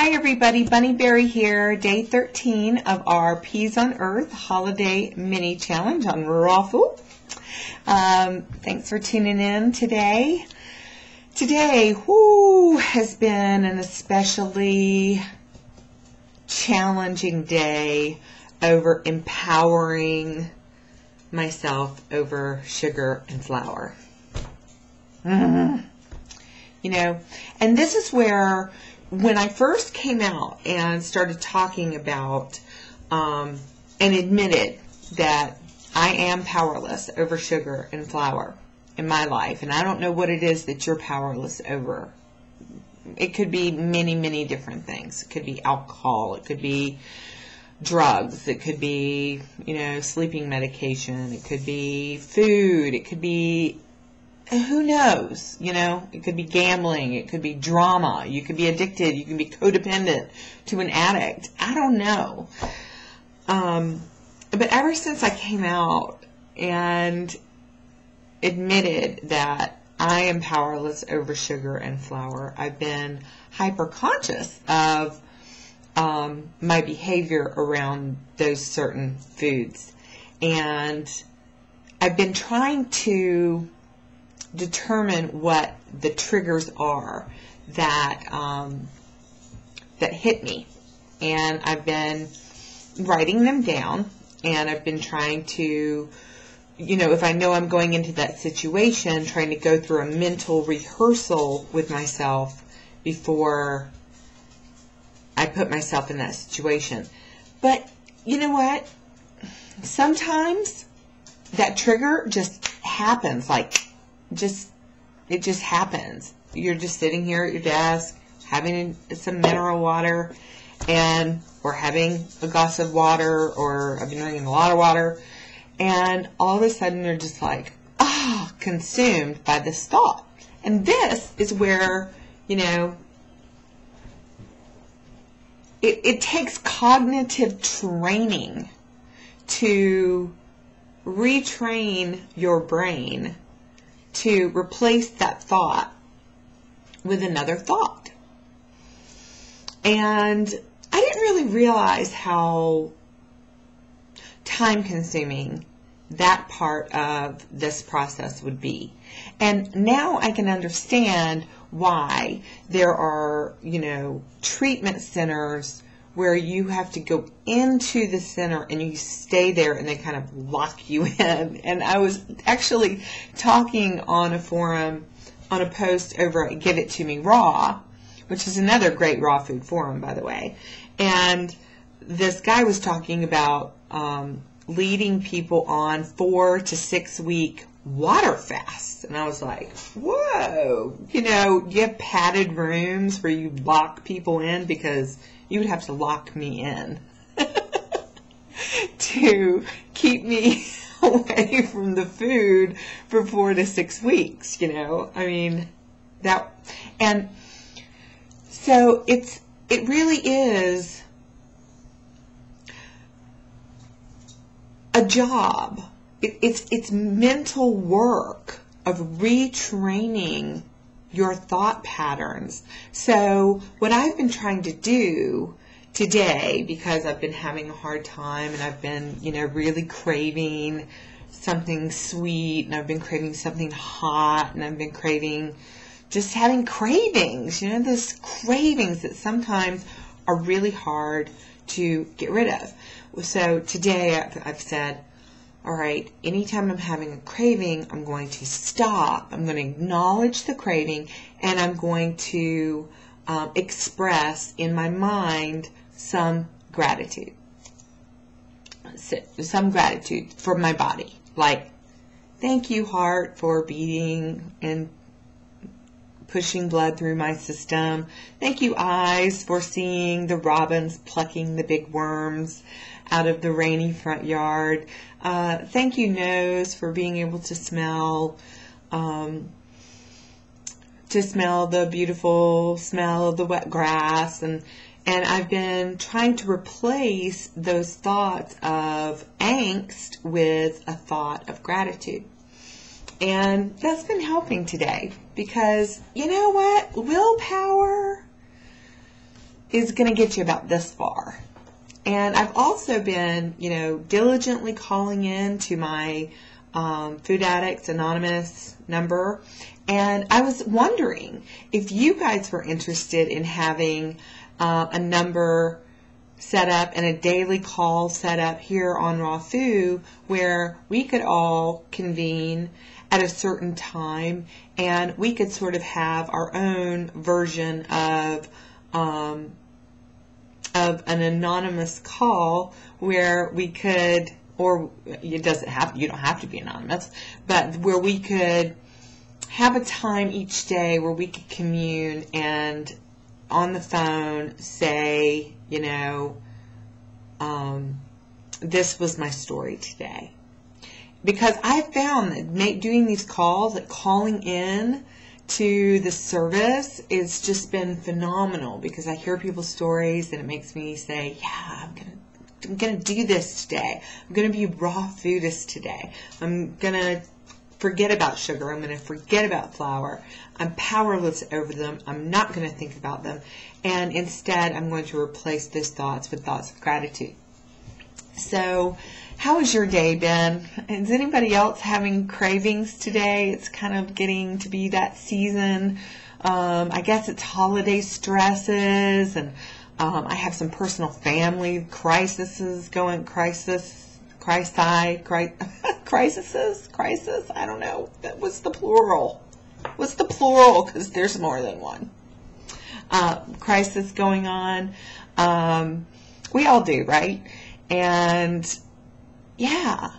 Hi everybody, Bunny Berry here, day 13 of our Peas on Earth Holiday Mini Challenge on RawFu. Thanks for tuning in today. Today, has been an especially challenging day over empowering myself over sugar and flour. You know, and this is where, when I first came out and started talking about and admitted that I am powerless over sugar and flour in my life, and I don't know what it is that you're powerless over. It could be many, many different things. It could be alcohol. It could be drugs. It could be, sleeping medication. It could be food. It could be, who knows, it could be gambling, it could be drama, you could be addicted, you can be codependent to an addict. I don't know. But ever since I came out and admitted that I am powerless over sugar and flour, I've been hyper conscious of my behavior around those certain foods. And I've been trying to determine what the triggers are that that hit me, and I've been writing them down, and I've been trying to, if I know I'm going into that situation, trying to go through a mental rehearsal with myself before I put myself in that situation. But you know what? Sometimes that trigger just happens, it just happens. You're just sitting here at your desk having some mineral water or having a glass of water, or I've been drinking a lot of water, and all of a sudden you're just like, consumed by this thought. And this is where, it takes cognitive training to retrain your brain to replace that thought with another thought. And I didn't really realize how time-consuming that part of this process would be. And now I can understand why there are, treatment centers where you have to go into the center and you stay there and they kind of lock you in. And I was actually talking on a forum, on a post over at Give It To Me Raw, which is another great raw food forum, by the way. And this guy was talking about leading people on 4 to 6 week water fasts. And I was like, whoa, you have padded rooms where you lock people in, because you would have to lock me in to keep me away from the food for 4 to 6 weeks, I mean, and so it really is a job. It's mental work of retraining your thought patterns. So what I've been trying to do today, because I've been having a hard time and I've been, really craving something sweet, and I've been craving something hot, and I've been craving, just having cravings, those cravings that sometimes are really hard to get rid of. So today I've said, all right, anytime I'm having a craving, I'm going to stop. I'm going to acknowledge the craving, and I'm going to express in my mind some gratitude. Some gratitude for my body. Like, thank you, heart, for beating and pushing blood through my system. Thank you, eyes, for seeing the robins plucking the big worms out of the rainy front yard. Thank you, nose, for being able to smell the beautiful smell of the wet grass. And I've been trying to replace those thoughts of angst with a thought of gratitude. And that's been helping today, because you know what? Willpower is going to get you about this far. And I've also been, diligently calling in to my Food Addicts Anonymous number. And I was wondering if you guys were interested in having a number set up and a daily call set up here on RawFu where we could all convene at a certain time and we could sort of have our own version of an anonymous call where we could, or you don't have to be anonymous, but where we could have a time each day where we could commune and on the phone say, this was my story today. Because I found that doing these calls, like calling in to the service, it's just been phenomenal because I hear people's stories and it makes me say, yeah, I'm gonna do this today. I'm gonna be raw foodist today. I'm gonna forget about sugar. I'm gonna forget about flour. I'm powerless over them. I'm not gonna think about them. And instead, I'm going to replace those thoughts with thoughts of gratitude. So, how has your day been? Is anybody else having cravings today? It's kind of getting to be that season. I guess it's holiday stresses, and I have some personal family crises going. Crisis. I don't know. What's the plural? What's the plural? Because there's more than one. Crisis going on. We all do, right? And yeah,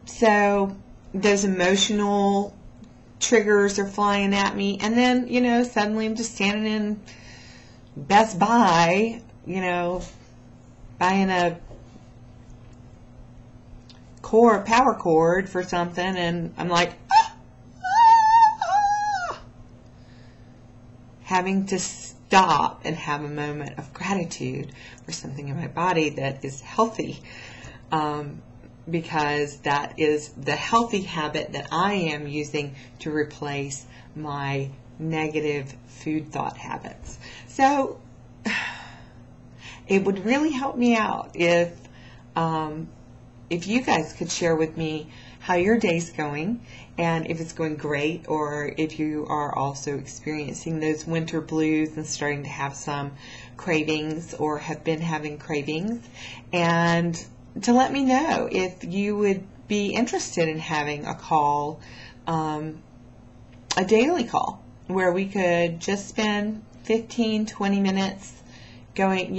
so those emotional triggers are flying at me. And then, suddenly I'm just standing in Best Buy, buying a power cord for something. And I'm like, having to stop and have a moment of gratitude for something in my body that is healthy. Because that is the healthy habit that I am using to replace my negative food thought habits. So it would really help me out if you guys could share with me how your day's going and if it's going great or if you are also experiencing those winter blues and starting to have some cravings or have been having cravings, and to let me know if you would be interested in having a call, a daily call, where we could just spend 15-20 minutes going,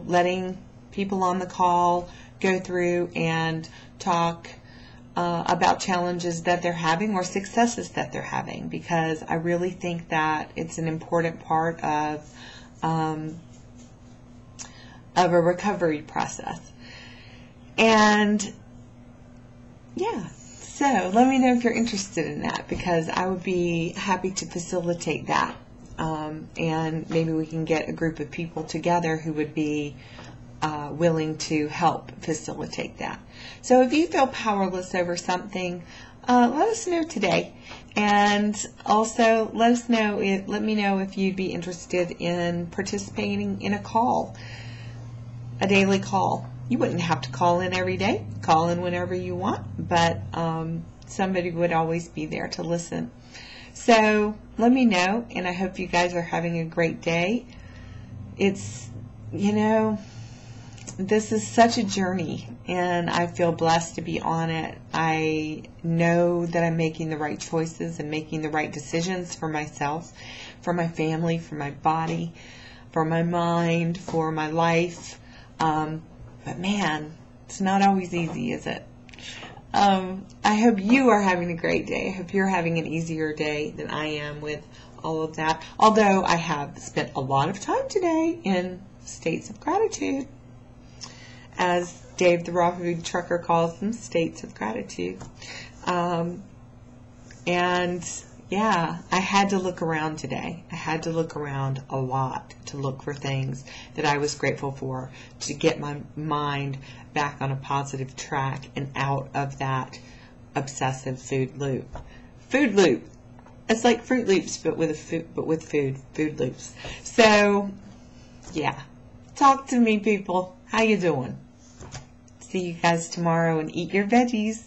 letting people on the call go through and talk about challenges that they're having or successes that they're having, because I really think that it's an important part of a recovery process. And yeah, so let me know if you're interested in that, because I would be happy to facilitate that. And maybe we can get a group of people together who would be willing to help facilitate that. So if you feel powerless over something, let us know today. And also let me know if you'd be interested in participating in a call, a daily call. You wouldn't have to call in every day. Call in whenever you want, but somebody would always be there to listen. So let me know, and I hope you guys are having a great day. It's, this is such a journey, and I feel blessed to be on it. I know that I'm making the right choices and making the right decisions for myself, for my family, for my body, for my mind, for my life. But man, it's not always easy, is it? I hope you are having a great day. I hope you're having an easier day than I am with all of that. Although I have spent a lot of time today in states of gratitude. As Dave the Raw Food Trucker calls them, states of gratitude. And yeah, I had to look around today. I had to look around a lot to look for things that I was grateful for, to get my mind back on a positive track and out of that obsessive food loop. Food loop. It's like Fruit Loops, but with food. Food loops. So, yeah. Talk to me, people. How you doing? See you guys tomorrow and eat your veggies.